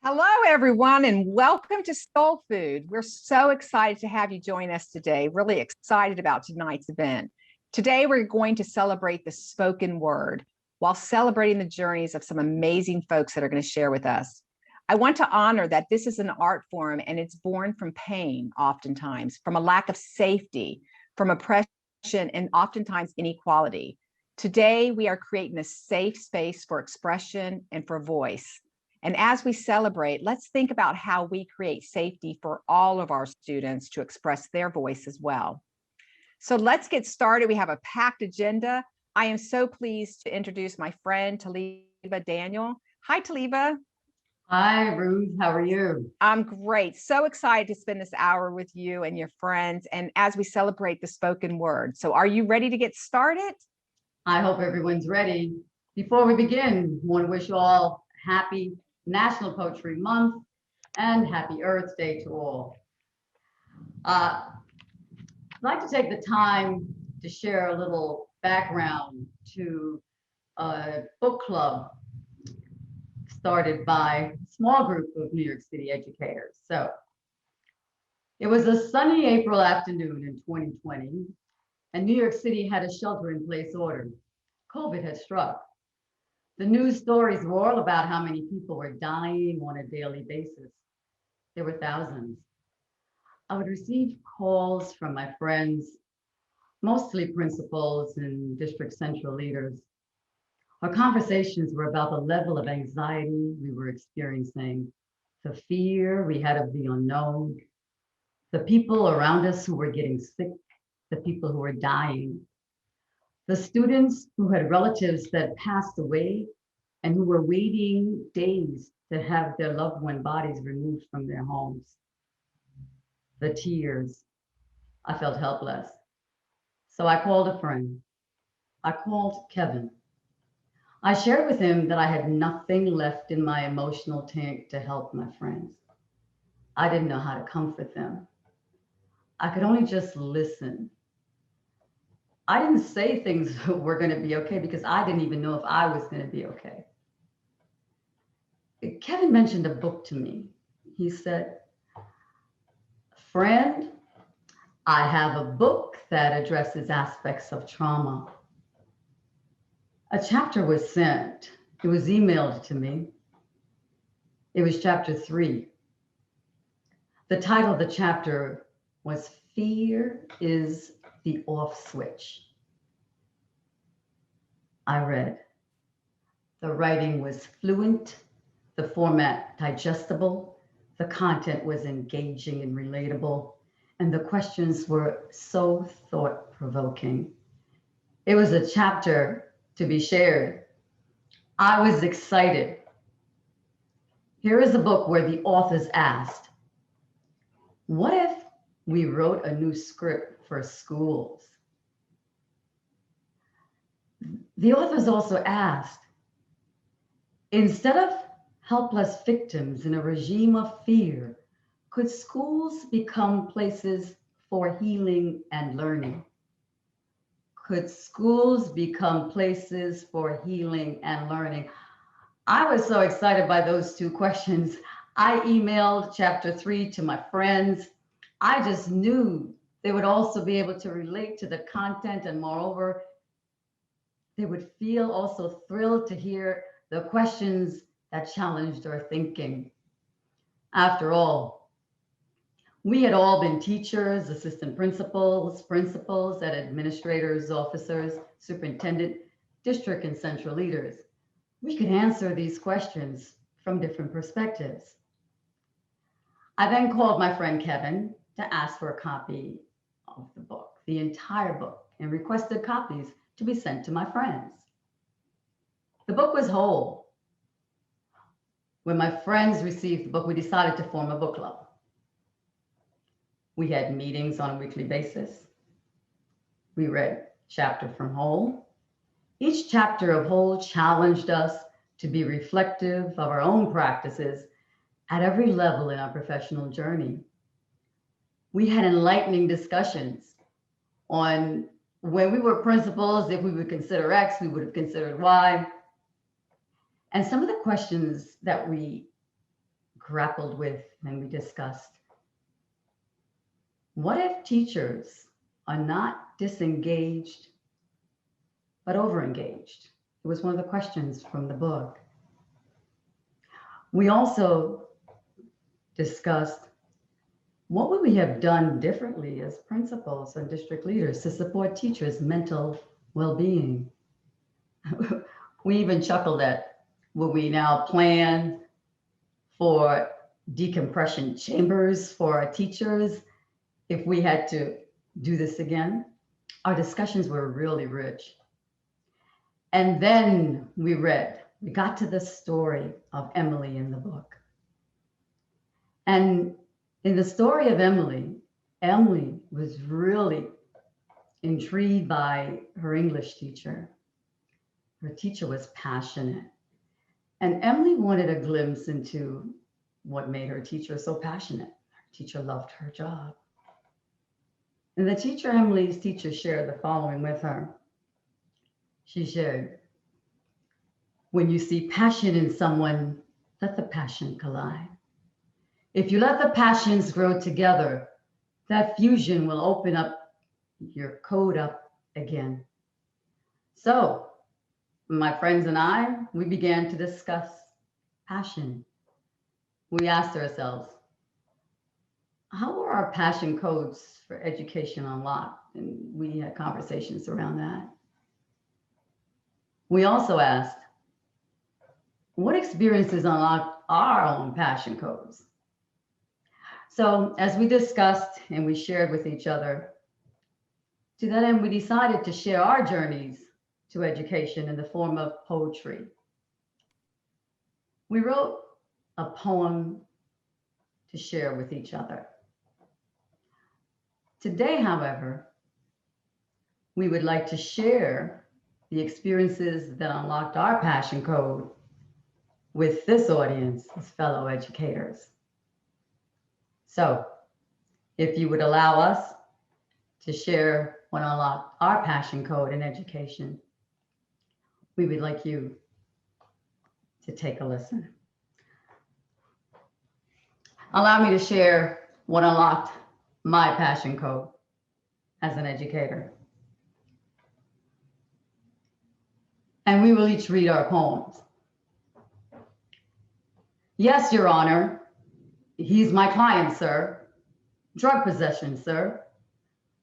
Hello, everyone, and welcome to Soul Füd. We're so excited to have you join us today. Really excited about tonight's event. Today, we're going to celebrate the spoken word while celebrating the journeys of some amazing folks that are going to share with us. I want to honor that this is an art form and it's born from pain, oftentimes, from a lack of safety, from oppression, and oftentimes inequality. Today, we are creating a safe space for expression and for voice. And as we celebrate, let's think about how we create safety for all of our students to express their voice as well. So let's get started. We have a packed agenda. I am so pleased to introduce my friend, Taliba Daniel. Hi, Taliba. Hi, Ruth. How are you? I'm great. So excited to spend this hour with you and your friends and as we celebrate the spoken word. So are you ready to get started? I hope everyone's ready. Before we begin, I want to wish you all happy National Poetry Month and happy Earth Day to all. I'd like to take the time to share a little background to a book club started by a small group of New York City educators. So it was a sunny April afternoon in 2020, and New York City had a shelter-in-place order. COVID had struck. The news stories were all about how many people were dying on a daily basis. There were thousands. I would receive calls from my friends, mostly principals and district central leaders. Our conversations were about the level of anxiety we were experiencing, the fear we had of the unknown, the people around us who were getting sick, the people who were dying, the students who had relatives that passed away and who were waiting days to have their loved one bodies removed from their homes. The tears. I felt helpless. So I called a friend. I called Kevin. I shared with him that I had nothing left in my emotional tank to help my friends. I didn't know how to comfort them. I could only just listen. I didn't say things were going to be okay because I didn't even know if I was going to be okay. Kevin mentioned a book to me. He said, "Friend, I have a book that addresses aspects of trauma." A chapter was sent. It was emailed to me. It was chapter 3. The title of the chapter was Fear is the Off Switch. I read. The writing was fluent, the format digestible, the content was engaging and relatable, and the questions were so thought-provoking. It was a chapter to be shared. I was excited. Here is a book where the authors asked, what if we wrote a new script for schools? The authors also asked, instead of helpless victims in a regime of fear, could schools become places for healing and learning? Could schools become places for healing and learning? I was so excited by those two questions. I emailed chapter 3 to my friends. I just knew they would also be able to relate to the content, and moreover, they would feel also thrilled to hear the questions that challenged our thinking. After all, we had all been teachers, assistant principals, and administrators, officers, superintendent, district and central leaders. We could answer these questions from different perspectives. I then called my friend Kevin to ask for a copy of the book, the entire book, and requested copies to be sent to my friends. The book was whole. When my friends received the book, we decided to form a book club. We had meetings on a weekly basis. We read chapter from whole. Each chapter of whole challenged us to be reflective of our own practices at every level in our professional journey. We had enlightening discussions on when we were principals, if we would consider X, we would have considered Y. And some of the questions that we grappled with and we discussed. What if teachers are not disengaged, but overengaged? It was one of the questions from the book. We also discussed what would we have done differently as principals and district leaders to support teachers' mental well-being. We even chuckled at, will we now plan for decompression chambers for our teachers if we had to do this again? Our discussions were really rich. And then we got to the story of Emily in the book. And in the story of Emily, Emily was really intrigued by her English teacher. Her teacher was passionate. And Emily wanted a glimpse into what made her teacher so passionate. Her teacher loved her job. And the teacher, Emily's teacher, shared the following with her. She shared, when you see passion in someone, let the passion collide. If you let the passions grow together, that fusion will open up your code up again. So, my friends and I, we began to discuss passion. We asked ourselves, how are our passion codes for education unlocked? And we had conversations around that. We also asked, what experiences unlocked our own passion codes? So as we discussed and we shared with each other, to that end, we decided to share our journeys to education in the form of poetry. We wrote a poem to share with each other. Today, however, we would like to share the experiences that unlocked our passion code with this audience as fellow educators. So, if you would allow us to share what unlocked our passion code in education, we would like you to take a listen. Allow me to share what unlocked my passion code as an educator. And we will each read our poems. Yes, Your Honor. He's my client, sir. Drug possession, sir.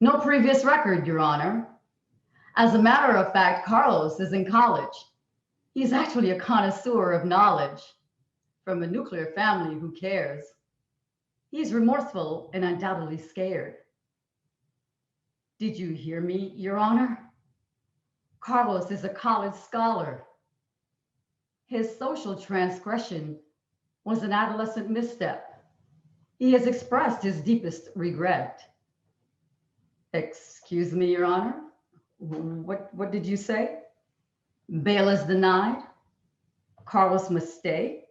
No previous record, Your Honor. As a matter of fact, Carlos is in college. He's actually a connoisseur of knowledge from a nuclear family who cares. He's remorseful and undoubtedly scared. Did you hear me, Your Honor? Carlos is a college scholar. His social transgression was an adolescent misstep. He has expressed his deepest regret. Excuse me, Your Honor? What did you say? Bail is denied? Carlos must stay?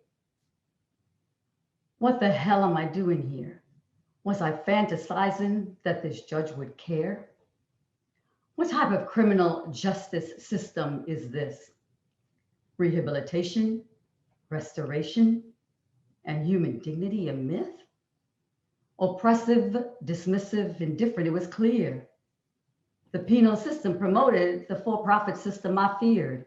What the hell am I doing here? Was I fantasizing that this judge would care? What type of criminal justice system is this? Rehabilitation, restoration, and human dignity a myth? Oppressive, dismissive, indifferent, it was clear. The penal system promoted the for-profit system I feared.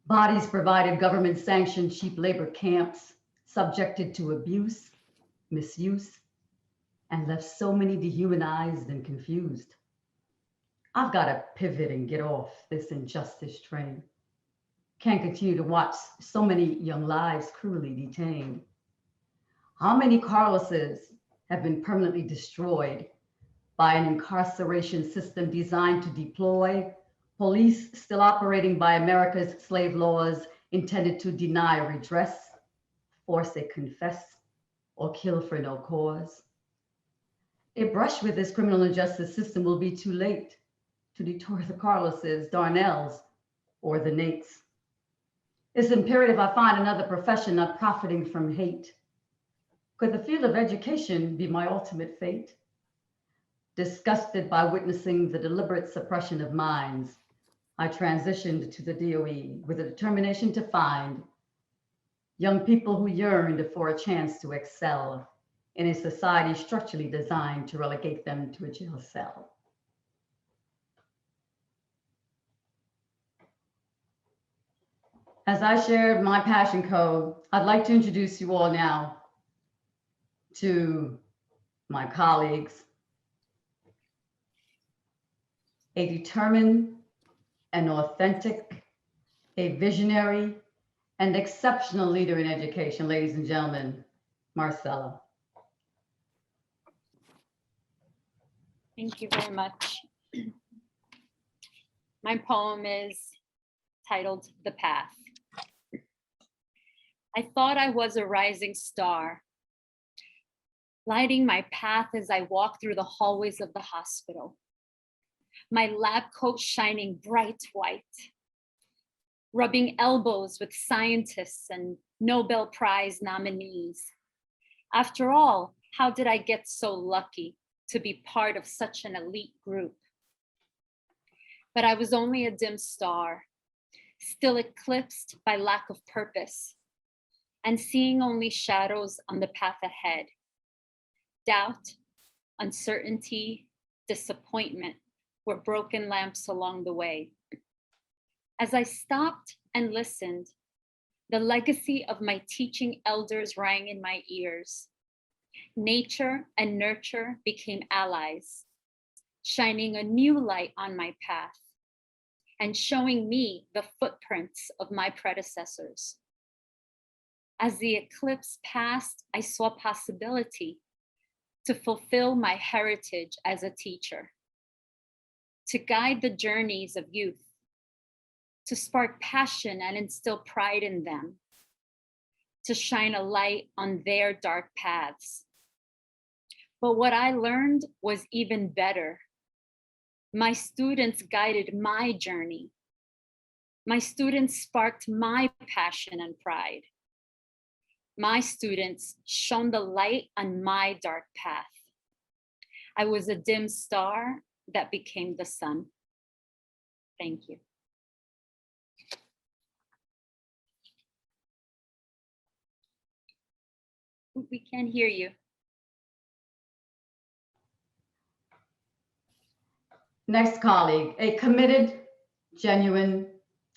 Bodies provided government-sanctioned cheap labor camps, subjected to abuse, misuse, and left so many dehumanized and confused. I've got to pivot and get off this injustice train. Can't continue to watch so many young lives cruelly detained. How many Carloses have been permanently destroyed by an incarceration system designed to deploy police still operating by America's slave laws intended to deny redress, force a confess, or kill for no cause? A brush with this criminal injustice system will be too late to detour the Carloses, Darnells, or the Nates. It's imperative I find another profession not profiting from hate. Could the field of education be my ultimate fate? Disgusted by witnessing the deliberate suppression of minds, I transitioned to the DOE with a determination to find young people who yearned for a chance to excel in a society structurally designed to relegate them to a jail cell. As I shared my passion code, I'd like to introduce you all now to my colleagues, a determined and authentic, a visionary and exceptional leader in education, ladies and gentlemen, Marcella. Thank you very much. My poem is titled The Path. I thought I was a rising star, lighting my path as I walked through the hallways of the hospital, my lab coat shining bright white, rubbing elbows with scientists and Nobel Prize nominees. After all, how did I get so lucky to be part of such an elite group? But I was only a dim star, still eclipsed by lack of purpose, and seeing only shadows on the path ahead. Doubt, uncertainty, disappointment were broken lamps along the way. As I stopped and listened, the legacy of my teaching elders rang in my ears. Nature and nurture became allies, shining a new light on my path and showing me the footprints of my predecessors. As the eclipse passed, I saw possibility to fulfill my heritage as a teacher, to guide the journeys of youth, to spark passion and instill pride in them, to shine a light on their dark paths. But what I learned was even better. My students guided my journey. My students sparked my passion and pride. My students shone the light on my dark path. I was a dim star that became the sun. Thank you. We can't hear you. Next colleague, a committed, genuine,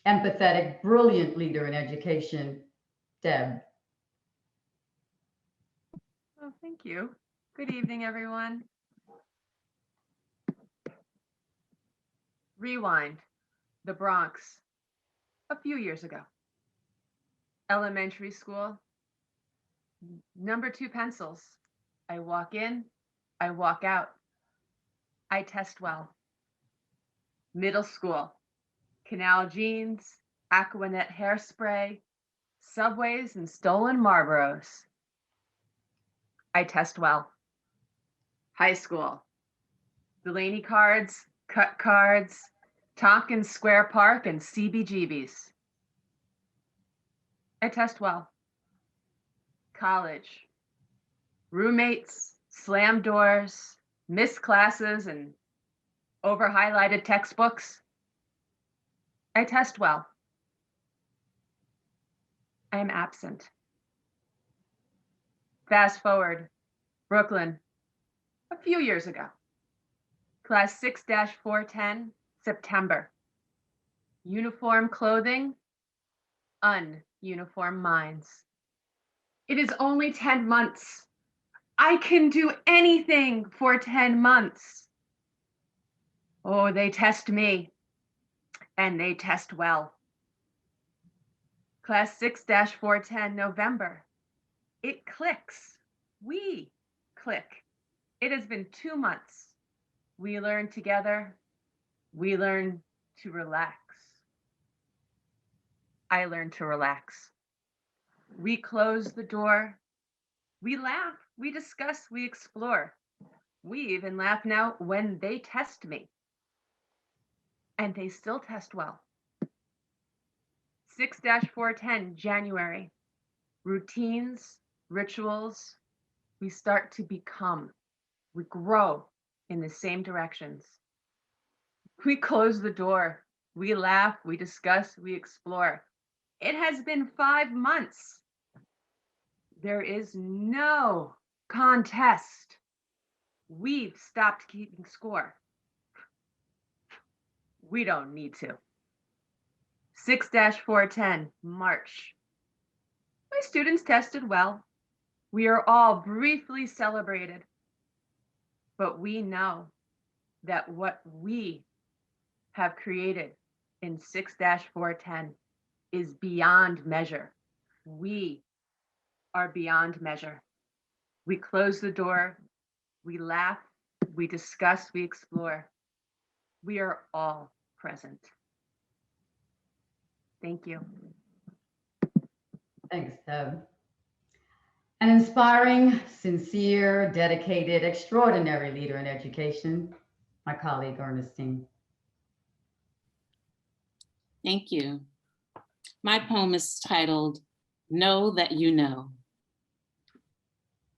empathetic, brilliant leader in education, Deb. Oh, thank you. Good evening, everyone. Rewind, the Bronx, a few years ago. Elementary school, number 2 pencils. I walk in, I walk out. I test well. Middle school, canal jeans, Aquanet hairspray, subways and stolen Marlboros. I test well. High school, Delaney cards, cut cards, Tompkins Square Park, and CBGBs. I test well. College, roommates, slam doors, missed classes, and over-highlighted textbooks. I test well. I am absent. Fast forward, Brooklyn, a few years ago. Class 6-410, September. Uniform clothing, ununiform minds. It is only 10 months. I can do anything for 10 months. Oh, they test me, and they test well. Class 6-410, November. It clicks. We click. It has been 2 months. We learn together. We learn to relax. I learn to relax. We close the door. We laugh. We discuss. We explore. We even laugh now when they test me. And they still test well. 6-410, January. Routines, rituals. We start to become. We grow in the same directions. We close the door. We laugh, we discuss, we explore. It has been 5 months. There is no contest. We've stopped keeping score. We don't need to. 6-410, March. My students tested well. We are all briefly celebrated. But we know that what we have created in 6-410 is beyond measure. We are beyond measure. We close the door, we laugh, we discuss, we explore. We are all present. Thank you. Thanks, Deb. An inspiring, sincere, dedicated, extraordinary leader in education, my colleague Ernestine. Thank you. My poem is titled, Know That You Know.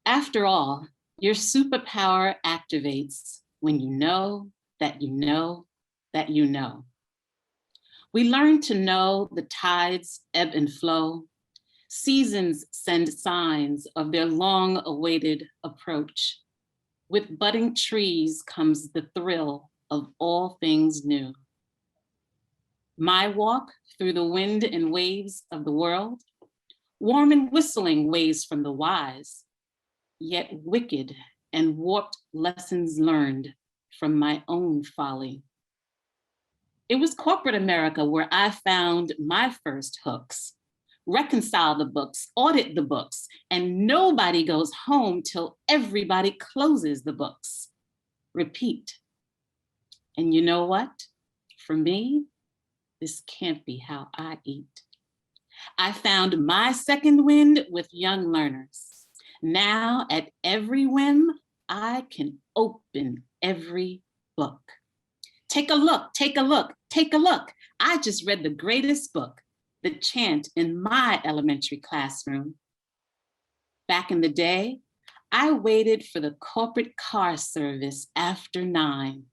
After all, your superpower activates when you know that you know that you know. We learn to know the tides ebb and flow. Seasons send signs of their long-awaited approach. With budding trees comes the thrill of all things new. My walk through the wind and waves of the world, warm and whistling ways from the wise, yet wicked and warped lessons learned from my own folly. It was corporate America where I found my first hooks. Reconcile the books, audit the books, and nobody goes home till everybody closes the books. Repeat. And you know what? For me, this can't be how I eat. I found my second wind with young learners. Now at every whim, I can open every book. Take a look, take a look, take a look. I just read the greatest book, the chant in my elementary classroom. Back in the day, I waited for the corporate car service after 9.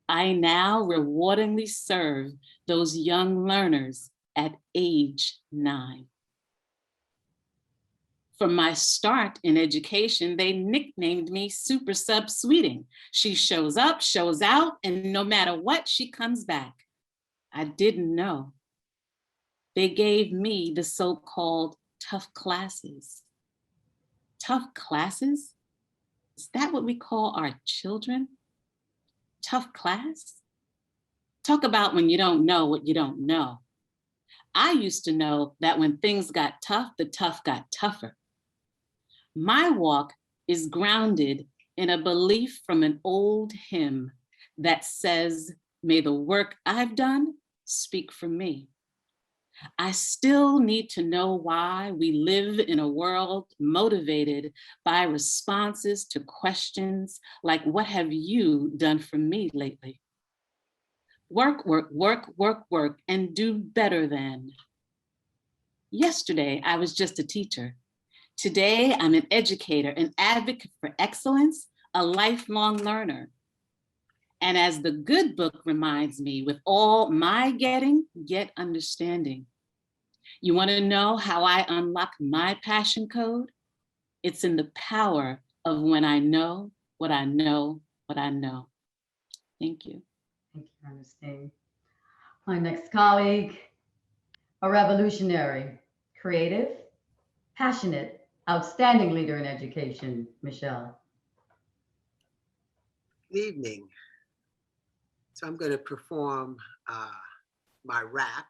I now rewardingly serve those young learners at age 9. From my start in education, they nicknamed me Super Sub Sweeting. She shows up, shows out, and no matter what, she comes back. I didn't know. They gave me the so-called tough classes. Tough classes? Is that what we call our children? Tough class? Talk about when you don't know what you don't know. I used to know that when things got tough, the tough got tougher. My walk is grounded in a belief from an old hymn that says, may the work I've done speak for me. I still need to know why we live in a world motivated by responses to questions like, what have you done for me lately? Work, work, work, work, work, and do better than. Yesterday, I was just a teacher. Today, I'm an educator, an advocate for excellence, a lifelong learner. And as the good book reminds me, with all my getting, get understanding. You want to know how I unlock my passion code? It's in the power of when I know what I know, what I know. Thank you. Thank you, Ernestine. My next colleague, a revolutionary, creative, passionate, outstanding leader in education, Michelle. Good evening. So I'm going to perform my rap,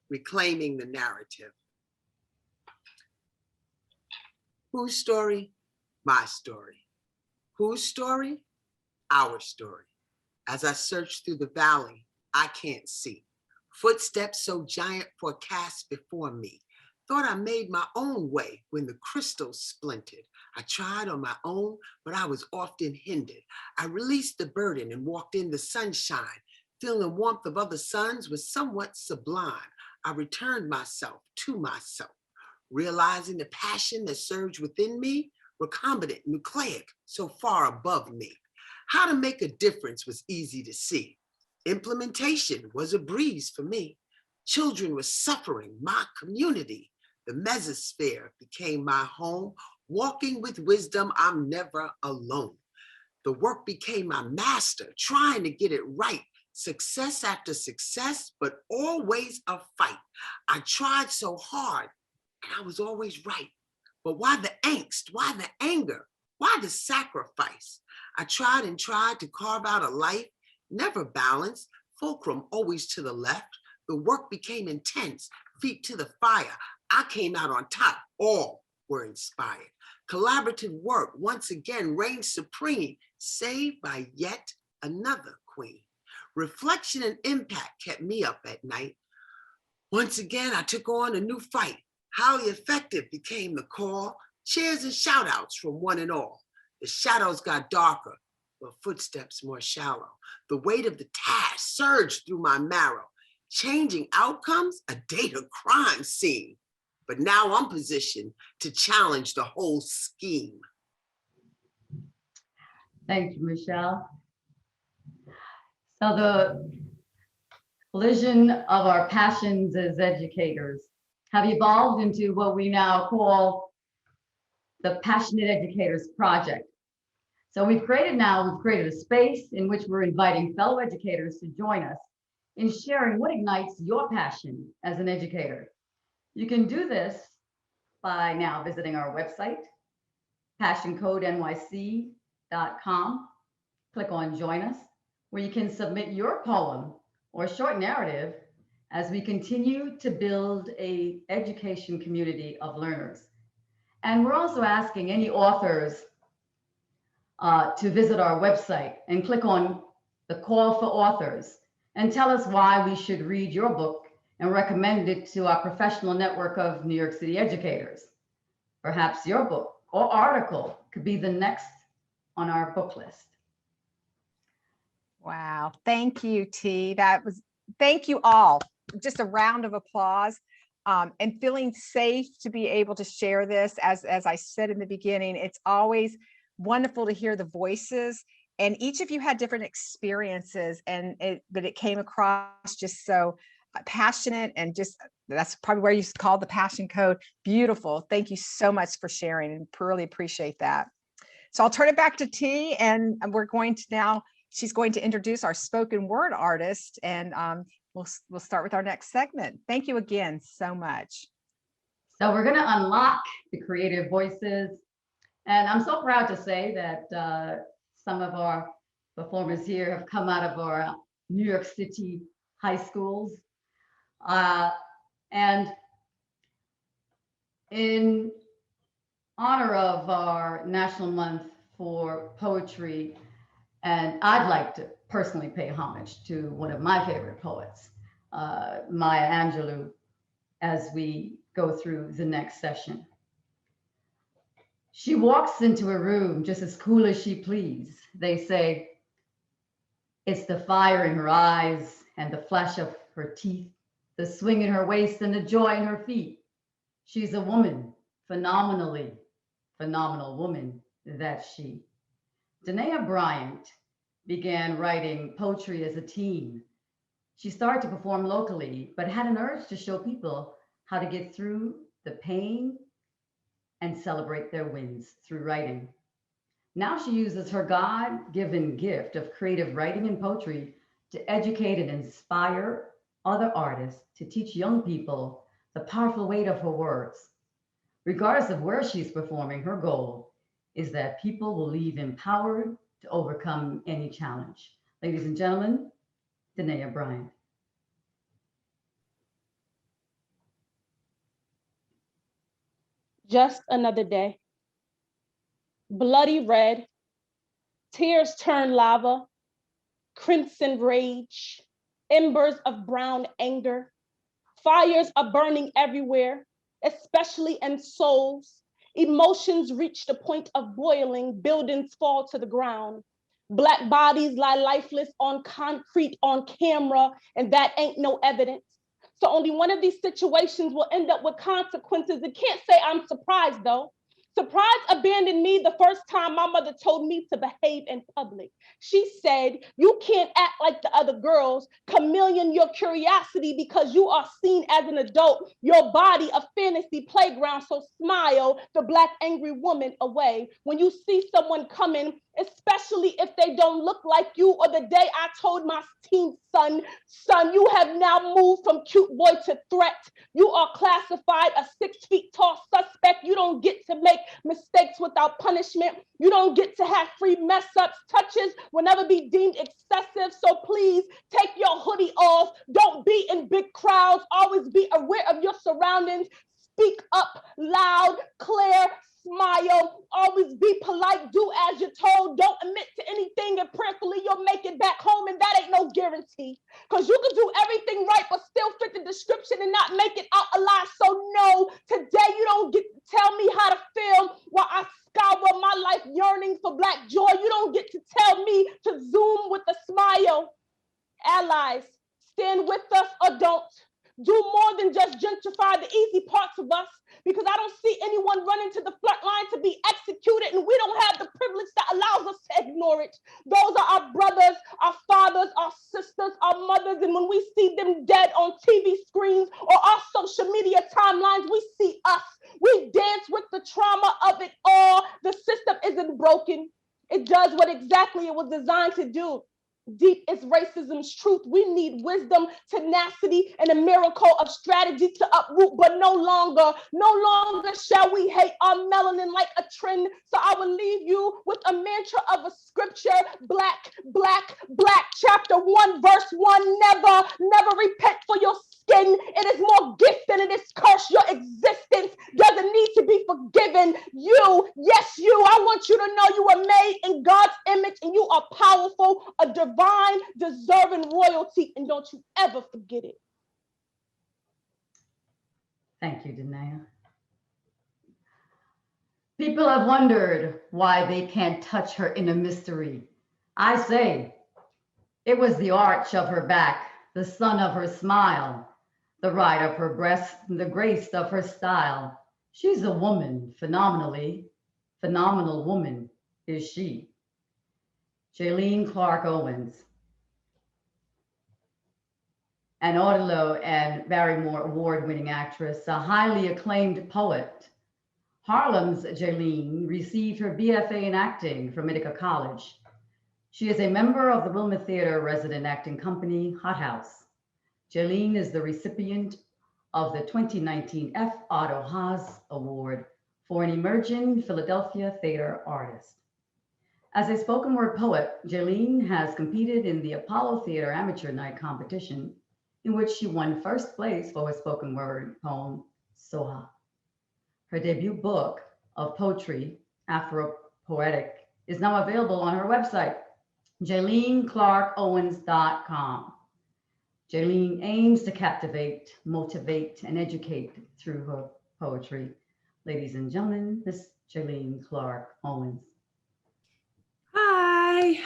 Reclaiming the Narrative. Whose story? My story. Whose story? Our story. As I search through the valley, I can't see. Footsteps so giant forecast before me. Thought I made my own way when the crystals splintered. I tried on my own, but I was often hindered. I released the burden and walked in the sunshine. Feeling warmth of other suns was somewhat sublime. I returned myself to myself, realizing the passion that surged within me, recombinant, nucleic, so far above me. How to make a difference was easy to see. Implementation was a breeze for me. Children were suffering, my community. The mesosphere became my home. Walking with wisdom, I'm never alone. The work became my master, trying to get it right. Success after success, but always a fight. I tried so hard, and I was always right. But why the angst? Why the anger? Why the sacrifice? I tried and tried to carve out a life, never balanced, fulcrum always to the left. The work became intense, feet to the fire. I came out on top, all were inspired. Collaborative work once again reigned supreme, saved by yet another queen. Reflection and impact kept me up at night. Once again, I took on a new fight. Highly effective became the call. Cheers and shout outs from one and all. The shadows got darker, but footsteps more shallow. The weight of the task surged through my marrow. Changing outcomes, a data crime scene. But now I'm positioned to challenge the whole scheme. Thank you, Michelle. So the collision of our passions as educators have evolved into what we now call the Passionate Educators Project. So we've created a space in which we're inviting fellow educators to join us in sharing what ignites your passion as an educator. You can do this by now visiting our website, passioncodegyc.com. Click on Join Us, where you can submit your poem or short narrative as we continue to build an education community of learners. And we're also asking any authors to visit our website and click on the call for authors and tell us why we should read your book and recommend it to our professional network of New York City educators. Perhaps your book or article could be the next on our book list. Wow. Thank you, T. Thank you all. Just a round of applause. And feeling safe to be able to share this. As I said in the beginning, it's always wonderful to hear the voices, and each of you had different experiences, but it came across just so passionate, and just that's probably where you call the passion code. Beautiful. Thank you so much for sharing, and really appreciate that. So I'll turn it back to T, and she's going to introduce our spoken word artist, and we'll start with our next segment. Thank you again so much. So we're going to unlock the creative voices. And I'm so proud to say that some of our performers here have come out of our New York City high schools. And in honor of our National Month for Poetry, and I'd like to personally pay homage to one of my favorite poets, Maya Angelou, as we go through the next session. She walks into a room just as cool as she please. They say, it's the fire in her eyes and the flash of her teeth, the swing in her waist and the joy in her feet. She's a woman, phenomenal woman, that's she. Danae Bryant began writing poetry as a teen. She started to perform locally, but had an urge to show people how to get through the pain and celebrate their wins through writing. Now she uses her God-given gift of creative writing and poetry to educate and inspire other artists to teach young people the powerful weight of her words. Regardless of where she's performing, her goal is that people will leave empowered to overcome any challenge. Ladies and gentlemen, Danae Bryant. Just another day. Bloody red, tears turn lava, crimson rage, embers of brown anger. Fires are burning everywhere, especially in souls. Emotions reach the point of boiling, buildings fall to the ground. Black bodies lie lifeless on concrete, on camera, and that ain't no evidence. So only one of these situations will end up with consequences. It can't say I'm surprised though. Surprise abandoned me the first time my mother told me to behave in public. She said, you can't act like the other girls, chameleon your curiosity because you are seen as an adult, your body a fantasy playground, so smile the Black angry woman away. When you see someone coming, especially if they don't look like you, or the day I told my teen son, you have now moved from cute boy to threat. You are classified a 6 feet tall suspect. You don't get to make mistakes without punishment. You don't get to have free mess ups. Touches will never be deemed excessive. So please take your hoodie off. Don't be in big crowds. Always be aware of your surroundings. Speak up loud, clear, smile, always be polite, do as you're told, don't admit to anything, and prayerfully you'll make it back home, and that ain't no guarantee. Because you can do everything right, but still fit the description and not make it out alive. So no, today you don't get to tell me how to feel while I scour my life yearning for Black joy. You don't get to tell me to zoom with a smile. Allies, stand with us or don't. Do more than just gentrify the easy parts of us, because I don't see anyone running to the front line to be executed, and we don't have the privilege that allows us to ignore it. Those are our brothers, our fathers, our sisters, our mothers, and when we see them dead on TV screens or our social media timelines, we see us. We dance with the trauma of it all. The system isn't broken. It does what exactly it was designed to do. Deep is racism's truth. We need wisdom, tenacity, and a miracle of strategy to uproot, but no longer shall we hate our melanin like a trend. So I will leave you with a mantra of a scripture, Black, Black, Black, chapter 1, verse 1, never repent for your skin. It is more gift than it is curse. Your existence doesn't need to be forgiven. You, yes, you, I want you to know you are made in God's image and you are powerful, a divine, deserving royalty, and don't you ever forget it. Thank you, Danae. People have wondered why they can't touch her inner mystery. I say, it was the arch of her back, the sun of her smile, the ride of her breast, and the grace of her style. She's a woman, phenomenally. Phenomenal woman is she. Jaylene Clark Owens, an Othello and Barrymore award-winning actress, a highly acclaimed poet. Harlem's Jaylene received her BFA in acting from Ithaca College. She is a member of the Wilma Theater resident acting company, Hot House. Jaylene is the recipient of the 2019 F. Otto Haas Award for an emerging Philadelphia theater artist. As a spoken word poet, Jaylene has competed in the Apollo Theater Amateur Night competition, in which she won first place for her spoken word poem, Soha. Her debut book of poetry, Afro-Poetic, is now available on her website, JayleneClarkOwens.com. Jaylene aims to captivate, motivate, and educate through her poetry. Ladies and gentlemen, Miss Jaylene Clark Owens.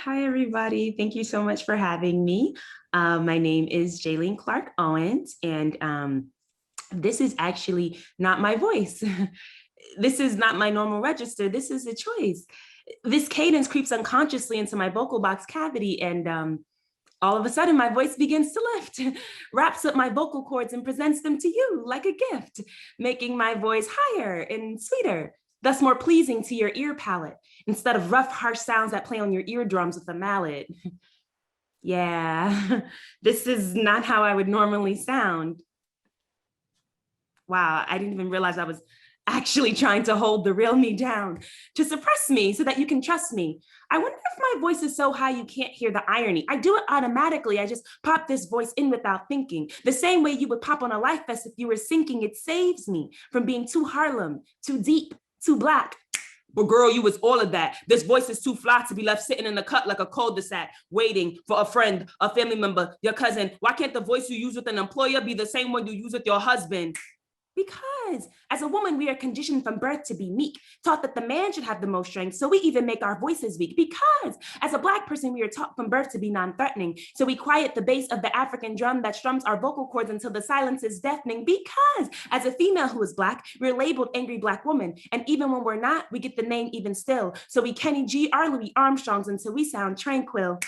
Hi everybody. Thank you so much for having me. My name is Jaylene Clark Owens, and this is actually not my voice. This is not my normal register. This is a choice. This cadence creeps unconsciously into my vocal box cavity, and all of a sudden my voice begins to lift, wraps up my vocal cords and presents them to you like a gift, making my voice higher and sweeter, thus more pleasing to your ear palate, instead of rough, harsh sounds that play on your eardrums with a mallet. Yeah, this is not how I would normally sound. Wow, I didn't even realize I was actually trying to hold the real me down, to suppress me so that you can trust me. I wonder if my voice is so high you can't hear the irony. I do it automatically. I just pop this voice in without thinking. The same way you would pop on a life vest if you were sinking. It saves me from being too Harlem, too deep, too Black. But girl, you was all of that. This voice is too flat to be left sitting in the cut like a cul-de-sac, waiting for a friend, a family member, your cousin. Why can't the voice you use with an employer be the same one you use with your husband? Because as a woman, we are conditioned from birth to be meek, taught that the man should have the most strength, so we even make our voices weak. Because as a Black person, we are taught from birth to be non-threatening, so we quiet the bass of the African drum that strums our vocal cords until the silence is deafening. Because as a female who is Black, we're labeled angry Black woman, and even when we're not, we get the name even still. So we Kenny G our Louis Armstrongs until we sound tranquil.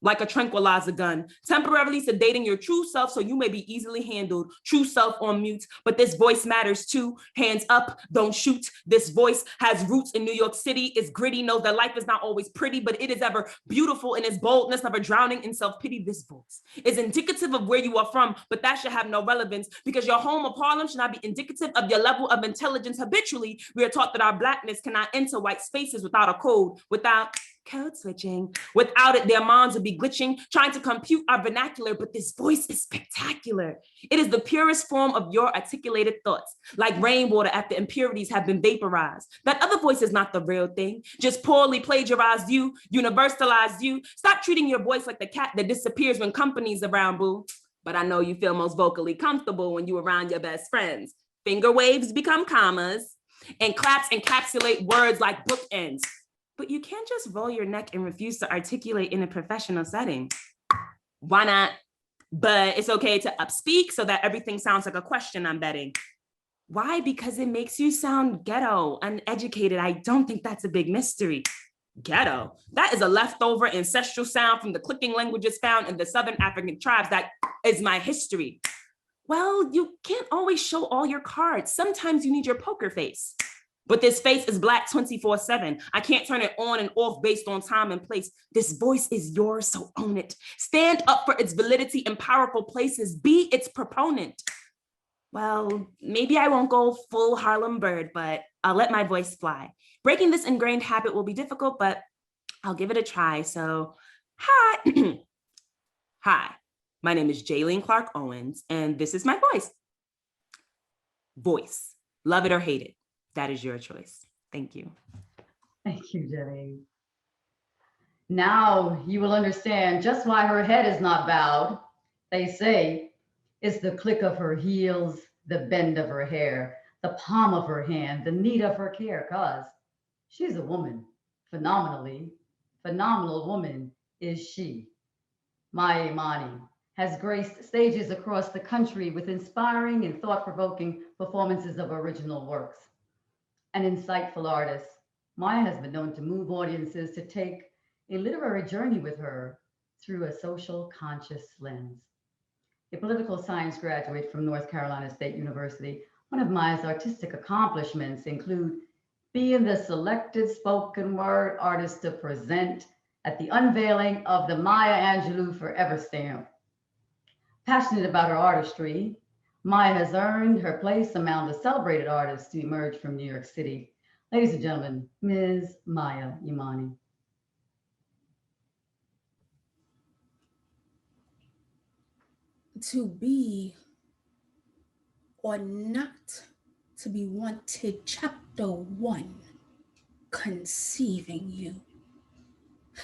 Like a tranquilizer gun, temporarily sedating your true self so you may be easily handled. True self on mute, but this voice matters too. Hands up, don't shoot. This voice has roots in New York City. It's gritty, knows that life is not always pretty, but it is ever beautiful in its boldness, never drowning in self-pity. This voice is indicative of where you are from, but that should have no relevance because your home of Harlem should not be indicative of your level of intelligence. Habitually, we are taught that our Blackness cannot enter white spaces without a code, without code switching. Without it, their minds would be glitching, trying to compute our vernacular, but this voice is spectacular. It is the purest form of your articulated thoughts, like rainwater after impurities have been vaporized. That other voice is not the real thing, just poorly plagiarized you, universalized you. Stop treating your voice like the cat that disappears when company's around, boo. But I know you feel most vocally comfortable when you're around your best friends. Finger waves become commas, and claps encapsulate words like bookends. But you can't just roll your neck and refuse to articulate in a professional setting. Why not? But it's okay to upspeak so that everything sounds like a question, I'm betting. Why? Because it makes you sound ghetto, uneducated. I don't think that's a big mystery. Ghetto, that is a leftover ancestral sound from the clicking languages found in the Southern African tribes. That is my history. Well, you can't always show all your cards. Sometimes you need your poker face. But this face is Black 24/7. I can't turn it on and off based on time and place. This voice is yours, so own it. Stand up for its validity in powerful places. Be its proponent. Well, maybe I won't go full Harlem Bird, but I'll let my voice fly. Breaking this ingrained habit will be difficult, but I'll give it a try. So, hi. Hi, my name is Jaylene Clark Owens, and this is my voice. Voice, love it or hate it. That is your choice. Thank you. Thank you, Jenny. Now you will understand just why her head is not bowed. They say it's the click of her heels, the bend of her hair, the palm of her hand, the need of her care, cause she's a woman, phenomenal woman is she. Maya Imani has graced stages across the country with inspiring and thought-provoking performances of original works. An insightful artist, Maya has been known to move audiences to take a literary journey with her through a social conscious lens. A political science graduate from North Carolina State University, one of Maya's artistic accomplishments include being the selected spoken word artist to present at the unveiling of the Maya Angelou Forever Stamp. Passionate about her artistry, Maya has earned her place among the celebrated artists to emerge from New York City. Ladies and gentlemen, Ms. Maya Imani. To be or not to be wanted, chapter 1, conceiving you.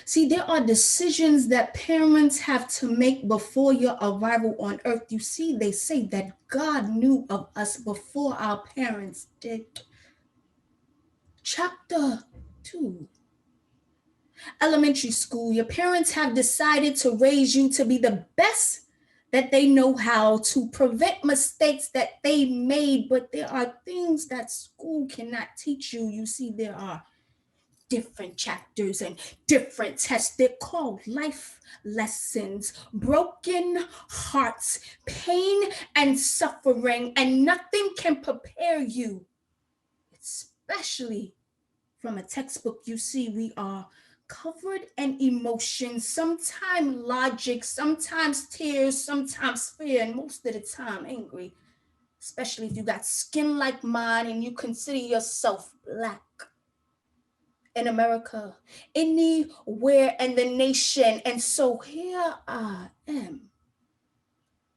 See, there are decisions that parents have to make before your arrival on earth. You see, they say that God knew of us before our parents did. Chapter 2. Elementary school, your parents have decided to raise you to be the best that they know how, to prevent mistakes that they made, but there are things that school cannot teach you. You see, there are different chapters and different tests. They're called life lessons, broken hearts, pain and suffering, and nothing can prepare you, especially from a textbook. You see, we are covered in emotions, sometimes logic, sometimes tears, sometimes fear, and most of the time angry, especially if you got skin like mine and you consider yourself Black. In America, anywhere in the nation. And so here I am,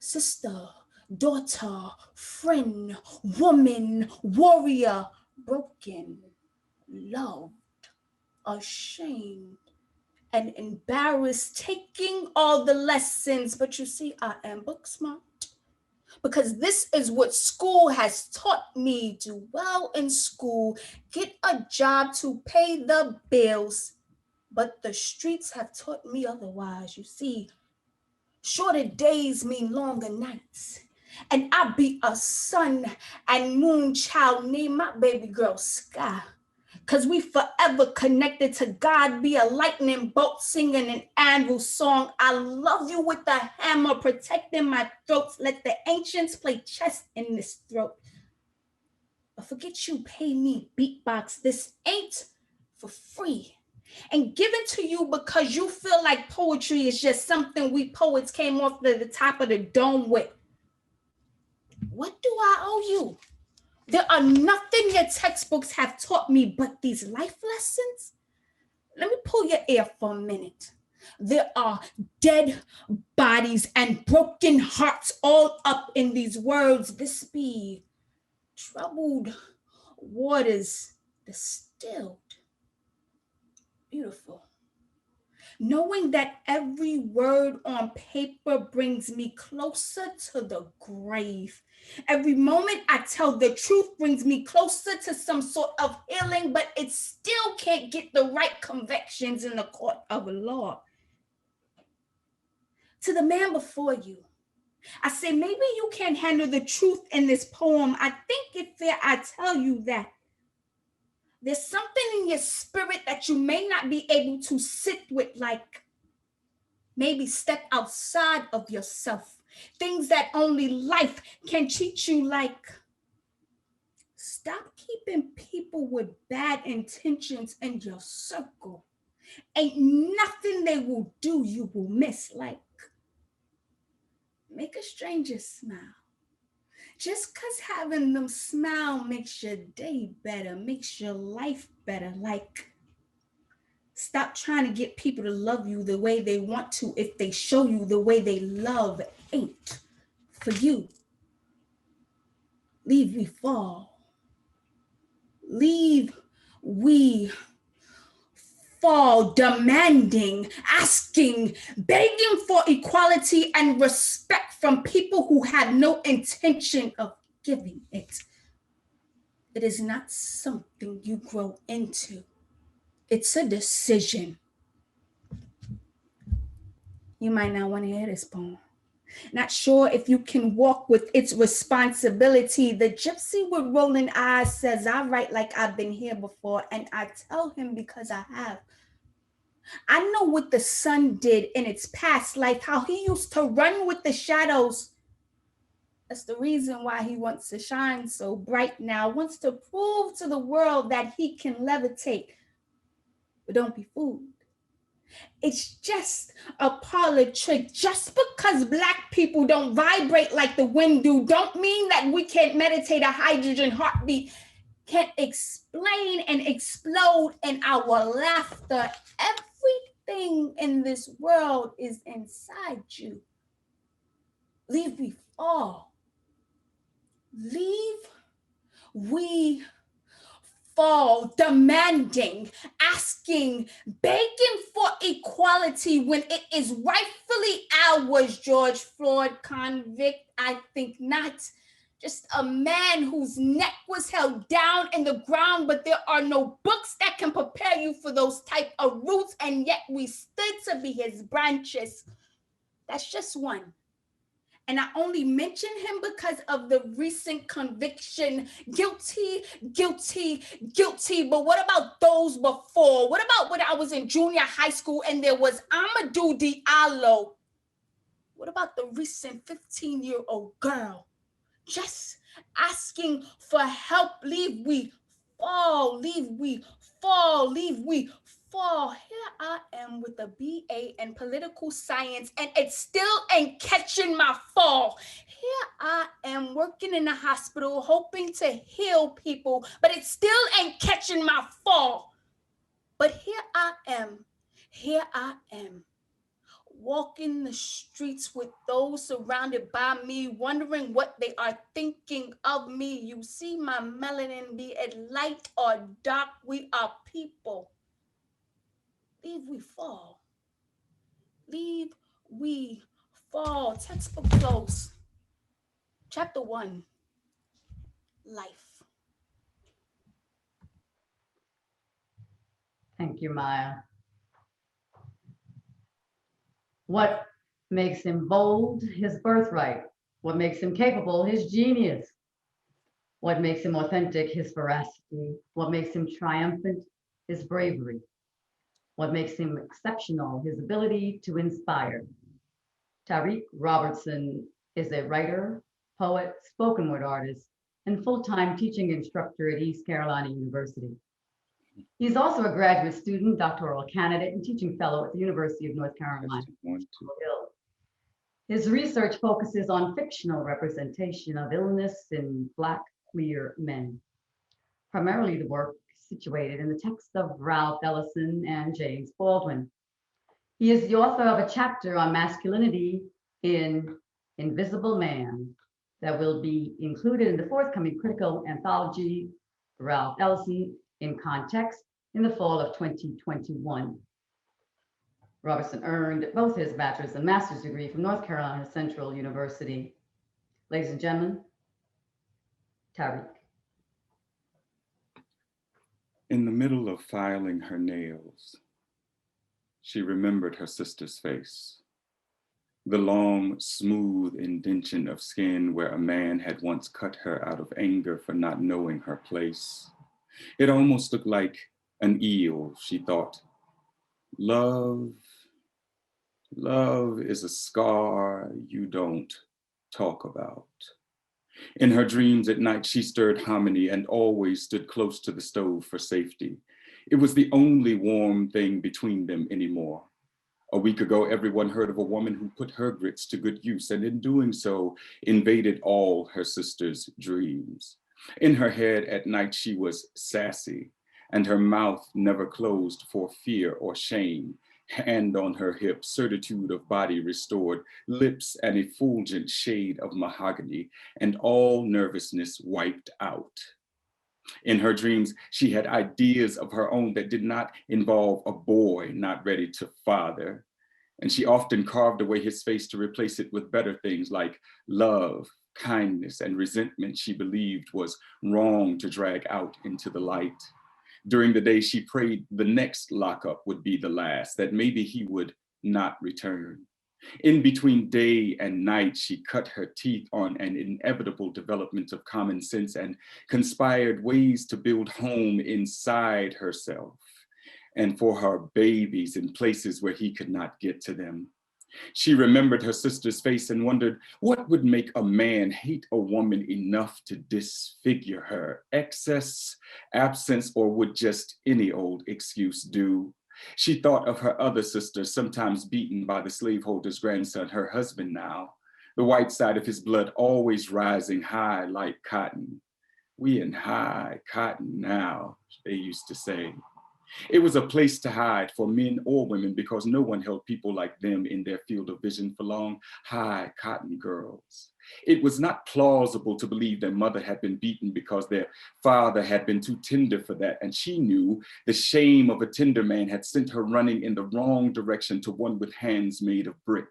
sister, daughter, friend, woman, warrior, broken, loved, ashamed, and embarrassed, taking all the lessons. But you see, I am book smart, because this is what school has taught me. Do well in school, get a job to pay the bills. But the streets have taught me otherwise. You see, shorter days mean longer nights. And I be a sun and moon child, name my baby girl Sky. Cause we forever connected to God, be a lightning bolt singing an anvil song. I love you with a hammer, protecting my throats. Let the ancients play chess in this throat. But forget you pay me beatbox. This ain't for free. And given to you because you feel like poetry is just something we poets came off the top of the dome with. What do I owe you? There are nothing your textbooks have taught me but these life lessons. Let me pull your ear for a minute. There are dead bodies and broken hearts all up in these words. This be troubled waters distilled. Beautiful. Knowing that every word on paper brings me closer to the grave. Every moment I tell the truth brings me closer to some sort of healing, but it still can't get the right convictions in the court of law. To the man before you, I say, maybe you can't handle the truth in this poem. I think it's fair I tell you that there's something in your spirit that you may not be able to sit with, like maybe step outside of yourself. Things that only life can teach you, like stop keeping people with bad intentions in your circle. Ain't nothing they will do you will miss, like make a stranger smile. Just because having them smile makes your day better, makes your life better. Like, stop trying to get people to love you the way they want to if they show you the way they love ain't for you. Leave we fall. Leave we fall, demanding, asking, begging for equality and respect from people who have no intention of giving it. It is not something you grow into. It's a decision. You might not want to hear this poem. Not sure if you can walk with its responsibility. The gypsy with rolling eyes says, I write like I've been here before, and I tell him because I have. I know what the sun did in its past life, how he used to run with the shadows. That's the reason why he wants to shine so bright now, wants to prove to the world that he can levitate. But don't be fooled. It's just a parlor trick. Just because Black people don't vibrate like the wind do, don't mean that we can't meditate a hydrogen heartbeat, can't explain and explode in our laughter. Everything in this world is inside you. Leave we fall. Leave we fall, demanding, asking, begging for equality when it is rightfully ours. George Floyd, convict, I think not. Just a man whose neck was held down in the ground, but there are no books that can prepare you for those type of roots, and yet we stood to be his branches. That's just one. And I only mention him because of the recent conviction. Guilty, guilty, guilty. But what about those before? What about when I was in junior high school and there was Amadou Diallo? What about the recent 15-year-old girl just asking for help? Leave we fall, leave we fall, leave we fall. Here I am with a BA in political science, and it still ain't catching my fall. Here I am working in a hospital, hoping to heal people, but it still ain't catching my fall. But here I am, walking the streets with those surrounded by me, wondering what they are thinking of me. You see my melanin, be it light or dark, we are people. Leave we fall. Leave we fall. Textbook close. Chapter 1, Life. Thank you, Maya. What makes him bold? His birthright. What makes him capable? His genius. What makes him authentic? His veracity. What makes him triumphant? His bravery. What makes him exceptional? His ability to inspire. Tariq Robertson is a writer, poet, spoken word artist, and full-time teaching instructor at East Carolina University. He's also a graduate student, doctoral candidate, and teaching fellow at the University of North Carolina. His research focuses on fictional representation of illness in Black queer men, primarily the work situated in the text of Ralph Ellison and James Baldwin. He is the author of a chapter on masculinity in Invisible Man that will be included in the forthcoming critical anthology, Ralph Ellison in Context, in the fall of 2021. Robertson earned both his bachelor's and master's degree from North Carolina Central University. Ladies and gentlemen, Tariq. In the middle of filing her nails, she remembered her sister's face. The long, smooth indention of skin where a man had once cut her out of anger for not knowing her place. It almost looked like an eel, she thought. Love is a scar you don't talk about. In her dreams at night, she stirred hominy and always stood close to the stove for safety. It was the only warm thing between them anymore. A week ago, everyone heard of a woman who put her grits to good use, and in doing so, invaded all her sister's dreams. In her head at night, she was sassy, and her mouth never closed for fear or shame. Hand on her hip, certitude of body restored, lips an effulgent shade of mahogany, and all nervousness wiped out. In her dreams, she had ideas of her own that did not involve a boy not ready to father. And she often carved away his face to replace it with better things like love, kindness, and resentment she believed was wrong to drag out into the light. During the day, she prayed the next lockup would be the last, that maybe he would not return. In between day and night, she cut her teeth on an inevitable development of common sense and conspired ways to build home inside herself and for her babies in places where he could not get to them. She remembered her sister's face and wondered what would make a man hate a woman enough to disfigure her? Excess, absence, or would just any old excuse do? She thought of her other sister, sometimes beaten by the slaveholder's grandson, her husband now, the white side of his blood always rising high like cotton. We in high cotton now, they used to say. It was a place to hide for men or women because no one held people like them in their field of vision for long. High cotton girls. It was not plausible to believe their mother had been beaten because their father had been too tender for that, and she knew the shame of a tender man had sent her running in the wrong direction to one with hands made of brick.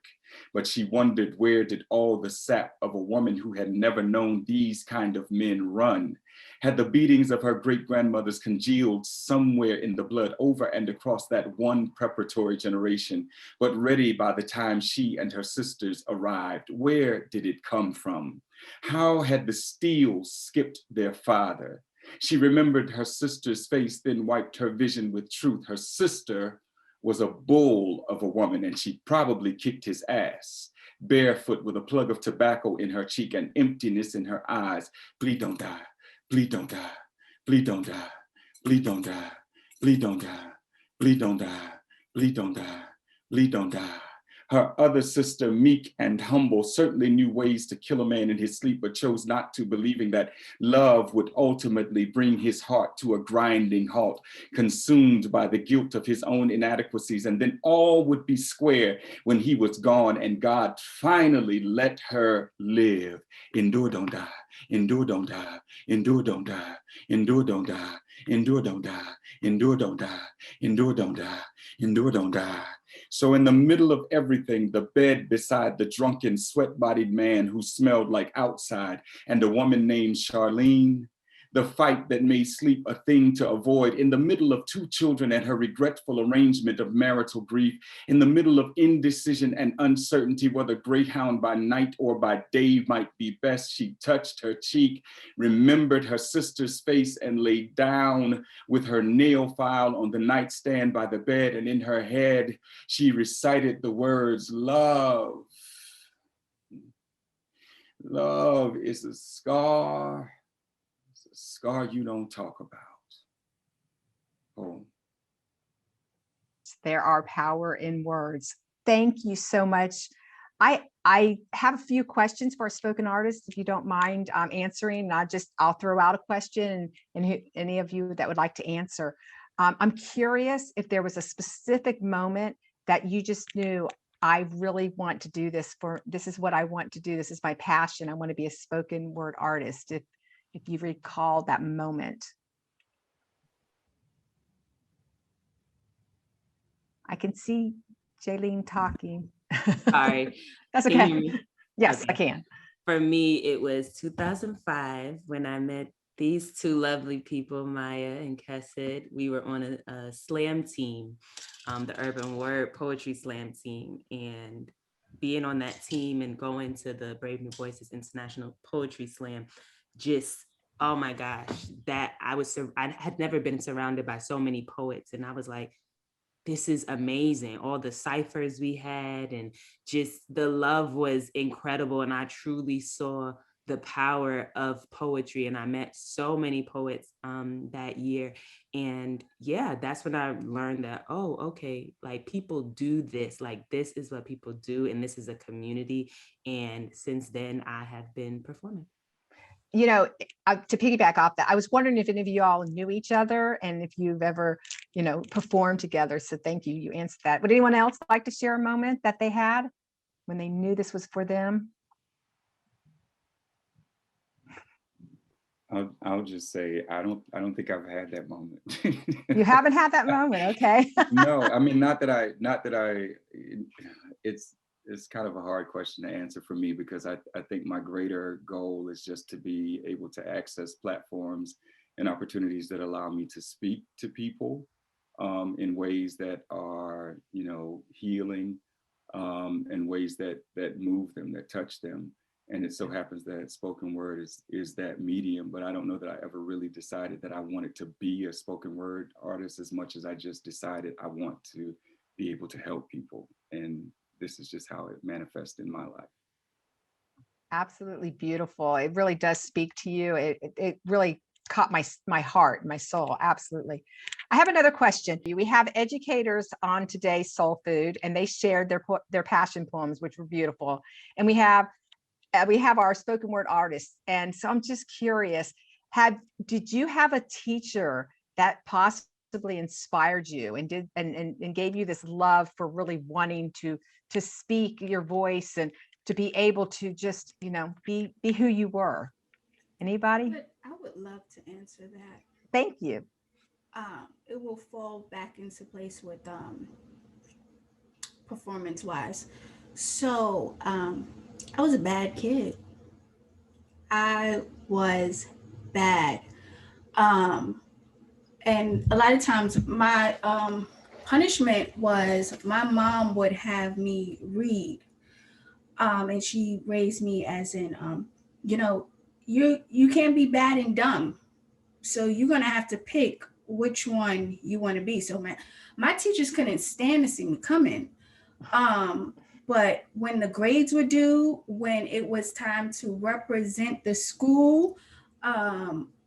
But she wondered, where did all the sap of a woman who had never known these kind of men run? Had the beatings of her great-grandmothers congealed somewhere in the blood over and across that one preparatory generation, but ready by the time she and her sisters arrived? Where did it come from? How had the steel skipped their father? She remembered her sister's face, then wiped her vision with truth. Her sister was a bull of a woman, and she probably kicked his ass, barefoot with a plug of tobacco in her cheek and emptiness in her eyes. Please don't die. Please don't die. Please don't die. Please don't die. Please don't die. Please don't die. Please don't die. Please don't die. Her other sister, meek and humble, certainly knew ways to kill a man in his sleep, but chose not to, believing that love would ultimately bring his heart to a grinding halt, consumed by the guilt of his own inadequacies, and then all would be square when he was gone, and God finally let her live. Endure, don't die. Endure, don't die. Endure, don't die. Endure, don't die. endure, don't die, endure, don't die, endure, don't die, endure, don't die. So in the middle of everything, the bed beside the drunken, sweat-bodied man who smelled like outside, and a woman named Charlene, the fight that made sleep a thing to avoid, in the middle of two children and her regretful arrangement of marital grief, in the middle of indecision and uncertainty whether greyhound by night or by day might be best, she touched her cheek, remembered her sister's face, and lay down with her nail file on the nightstand by the bed, and in her head, she recited the words, love. Love is a scar. Scar you don't talk about. Oh. There are power in words. Thank you so much. I have a few questions for a spoken artist, if you don't mind answering. I'll throw out a question and any of you that would like to answer. I'm curious if there was a specific moment that you just knew, I really want to do this this is what I want to do. This is my passion. I want to be a spoken word artist. If you recall that moment. I can see Jaylene talking. Sorry. That's Can you okay. hear me? Yes, Okay. I can. For me, it was 2005 when I met these two lovely people, Maya and Kesed. We were on a slam team, the Urban Word Poetry Slam team. And being on that team and going to the Brave New Voices International Poetry Slam, just, oh my gosh, I had never been surrounded by so many poets. And I was like, this is amazing. All the ciphers we had and just the love was incredible. And I truly saw the power of poetry. And I met so many poets that year. And yeah, that's when I learned that, oh, okay, like people do this, like this is what people do. And this is a community. And since then I have been performing. You know, to piggyback off that, I was wondering if any of you all knew each other and if you've ever, performed together. So thank you. You answered that. Would anyone else like to share a moment that they had when they knew this was for them? I'll just say I don't think I've had that moment. You haven't had that moment, okay? No, I mean not that I. It's kind of a hard question to answer for me because I think my greater goal is just to be able to access platforms and opportunities that allow me to speak to people in ways that are healing, in ways that move them, that touch them. And it so happens that spoken word is that medium, but I don't know that I ever really decided that I wanted to be a spoken word artist as much as I just decided I want to be able to help people. And this is just how it manifests in my life. Absolutely beautiful. It really does speak to you. It really caught my heart, my soul. Absolutely. I have another question. We have educators on today's Soul Füd, and they shared their passion poems, which were beautiful. And we have our spoken word artists. And so I'm just curious, did you have a teacher that possibly inspired you and gave you this love for really wanting to speak your voice and to be able to just, be who you were? Anybody? I would love to answer that. Thank you. It will fall back into place with performance wise. So I was a bad kid. I was bad. And a lot of times my punishment was my mom would have me read. And she raised me as in, you can't be bad and dumb. So you're gonna have to pick which one you want to be. So my teachers couldn't stand to see me coming. But when the grades were due, when it was time to represent the school,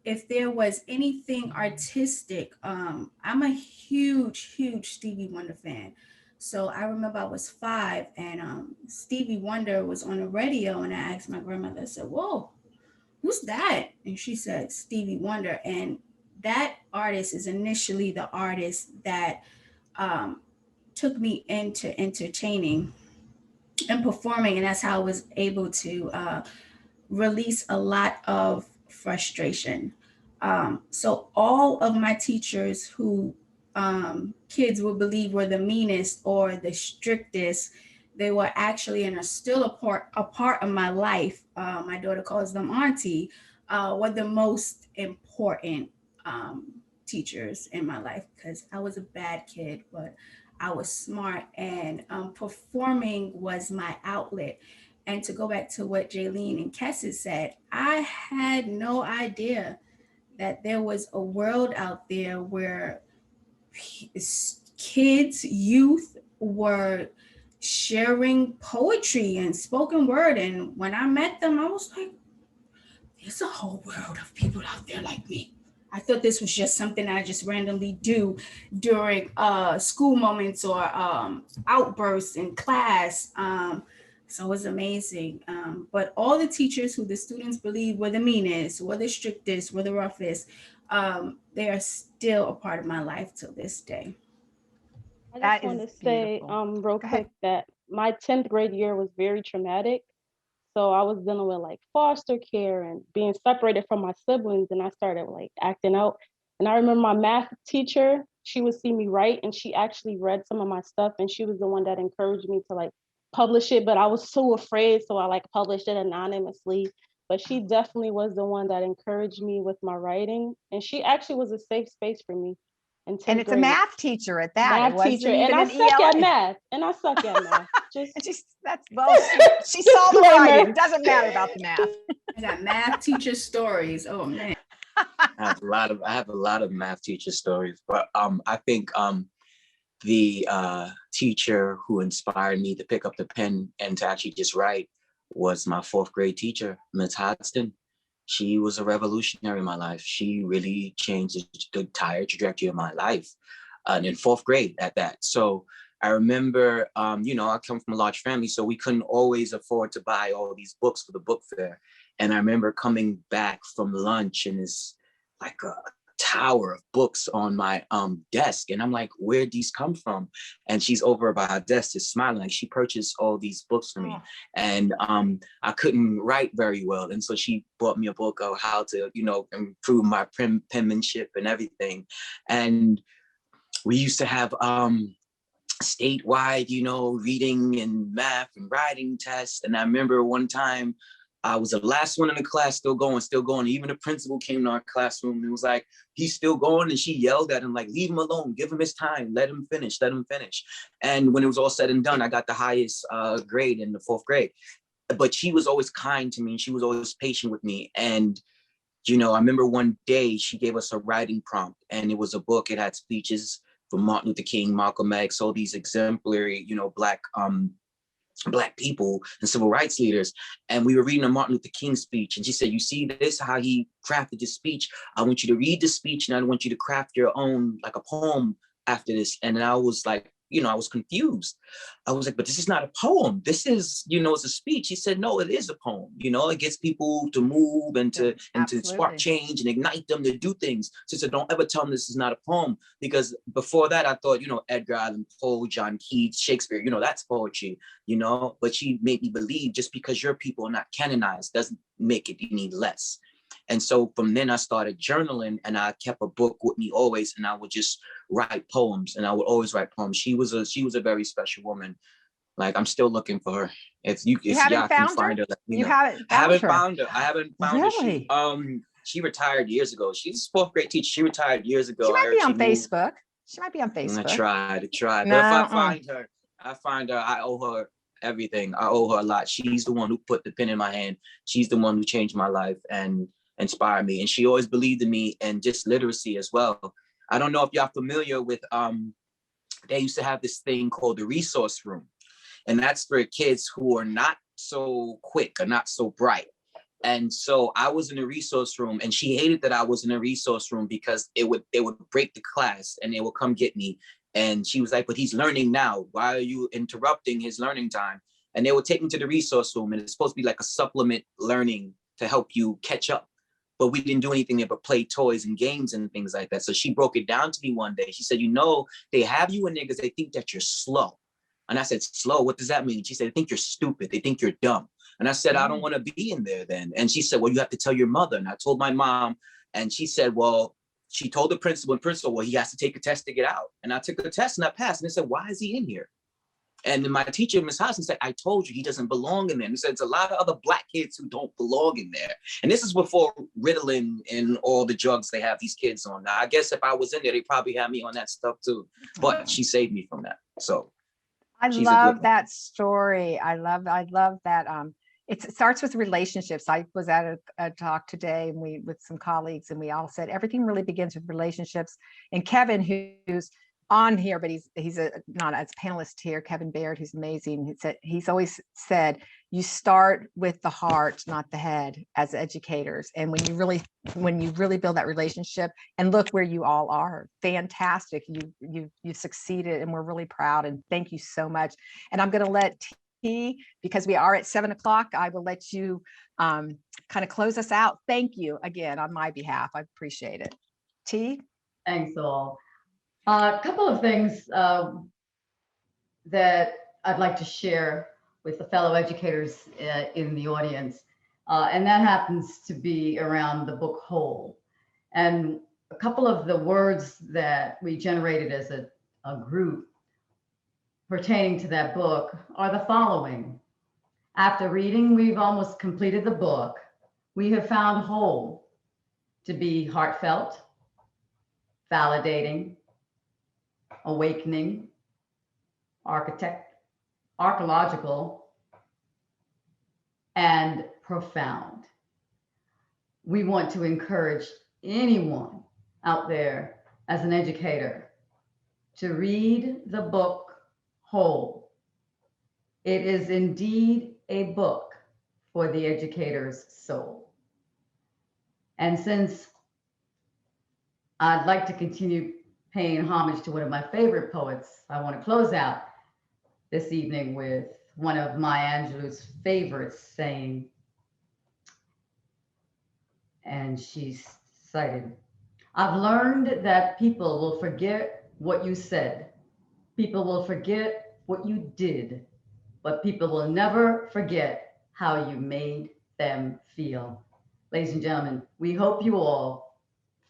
if there was anything artistic, I'm a huge Stevie Wonder fan. So I remember I was 5 and Stevie Wonder was on the radio and I asked my grandmother, I said, whoa, who's that? And she said, Stevie Wonder. And that artist is initially the artist that took me into entertaining and performing. And that's how I was able to release a lot of frustration. So all of my teachers who kids would believe were the meanest or the strictest, they were actually and are still a part of my life. My daughter calls them auntie, were the most important teachers in my life, because I was a bad kid, but I was smart, and performing was my outlet. And to go back to what Jaylene and Kessie said, I had no idea that there was a world out there where kids, youth were sharing poetry and spoken word. And when I met them, I was like, there's a whole world of people out there like me. I thought this was just something I just randomly do during school moments or outbursts in class. So it was amazing. But all the teachers who the students believe were the meanest, were the strictest, were the roughest, they are still a part of my life till this day. I That just want is to say beautiful. real Go ahead. quick that my 10th grade year was very traumatic. So I was dealing with like foster care and being separated from my siblings, and I started like acting out. And I remember my math teacher, she would see me write, and she actually read some of my stuff, and she was the one that encouraged me to like publish it. But I was so afraid, so I like published it anonymously. But she definitely was the one that encouraged me with my writing, and she actually was a safe space for me in 10th And it's a grade. math teacher at that. It Math teacher, wasn't and even I an suck at ELA. math, and I suck at math. Just And that's well, she saw the disclaimer. writing. Doesn't matter about the math. I got math teacher stories. Oh man. I have a lot of math teacher stories, but I think the teacher who inspired me to pick up the pen and to actually just write was my 4th grade teacher, Ms. Hodgson. She was a revolutionary in my life. She really changed the entire trajectory of my life, and in 4th grade at that. So I remember, I come from a large family, so we couldn't always afford to buy all these books for the book fair. And I remember coming back from lunch and it's like a tower of books on my desk. And I'm like, where'd these come from? And she's over by her desk just smiling, like she purchased all these books for me. Oh. And I couldn't write very well. And so she bought me a book of how to, improve my penmanship and everything. And we used to have statewide, reading and math and writing tests. And I remember one time I was the last one in the class, still going. Even the principal came to our classroom and was like, he's still going. And she yelled at him, like, leave him alone, give him his time, let him finish. And when it was all said and done, I got the highest grade in the 4th grade. But she was always kind to me. She was always patient with me. And, I remember one day she gave us a writing prompt, and it was a book. It had speeches from Martin Luther King, Malcolm X, all these exemplary, Black people and civil rights leaders. And we were reading a Martin Luther King speech. And she said, you see this, how he crafted this speech? I want you to read the speech and I want you to craft your own, like a poem after this. And I was like, I was confused. I was like, but this is not a poem. This is, it's a speech. He said, no, it is a poem. It gets people to move and to spark change and ignite them to do things. She said, don't ever tell them this is not a poem. Because before that, I thought, Edgar Allan Poe, John Keats, Shakespeare, that's poetry, but she made me believe just because your people are not canonized doesn't make it any less. And so from then I started journaling, and I kept a book with me always, and I would just write poems, and I would always write poems. She was a very special woman. Like, I'm still looking for her. If y'all can find her, let me know. I haven't found Really? her. She retired years ago. She's a 4th grade teacher. She retired years ago. She might be on Facebook. She might be on Facebook. I tried. No, but if I find her, I owe her everything. I owe her a lot. She's the one who put the pen in my hand. She's the one who changed my life and inspired me. And she always believed in me, and just literacy as well. I don't know if y'all familiar with, they used to have this thing called the resource room. And that's for kids who are not so quick or not so bright. And so I was in a resource room, and she hated that I was in a resource room because they would break the class and they would come get me. And she was like, but he's learning now. Why are you interrupting his learning time? And they would take me to the resource room, and it's supposed to be like a supplement learning to help you catch up. But we didn't do anything there but play toys and games and things like that. So she broke it down to me one day. She said, they have you in there because they think that you're slow. And I said, slow? What does that mean? She said, they think you're stupid. They think you're dumb. And I said, I don't want to be in there then. And she said, well, you have to tell your mother. And I told my mom, And she said, well, she told the principal, well, he has to take a test to get out. And I took a test and I passed. And they said, why is he in here? And then my teacher, Ms. Hodson, said, I told you he doesn't belong in there. And he said, it's a lot of other Black kids who don't belong in there. And this is before Ritalin and all the drugs they have these kids on. Now, I guess if I was in there, they probably had me on that stuff too. But she saved me from that. So I she's a good love one. that story. I love that. It starts with relationships. I was at a talk today and with some colleagues, and we all said everything really begins with relationships. And Kevin, who's on here, but he's not as a panelist here, Kevin Baird, who's amazing. He's always said, you start with the heart, not the head, as educators. And when you really build that relationship, and look where you all are, fantastic. You succeeded, and we're really proud. And thank you so much. And I'm going to let T, because we are at 7 o'clock, I will let you kind of close us out. Thank you again on my behalf. I appreciate it. T. Thanks all. A couple of things that I'd like to share with the fellow educators in the audience. And that happens to be around the book whole. And a couple of the words that we generated as a group pertaining to that book are the following. After reading, we've almost completed the book. We have found whole to be heartfelt, validating, awakening, archaeological, and profound. We want to encourage anyone out there as an educator to read the book whole. It is indeed a book for the educator's soul. And since I'd like to continue paying homage to one of my favorite poets, I want to close out this evening with one of Maya Angelou's favorites saying, and she's cited, I've learned that people will forget what you said. People will forget what you did, but people will never forget how you made them feel. Ladies and gentlemen, we hope you all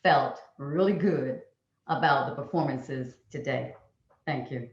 felt really good about the performances today. Thank you.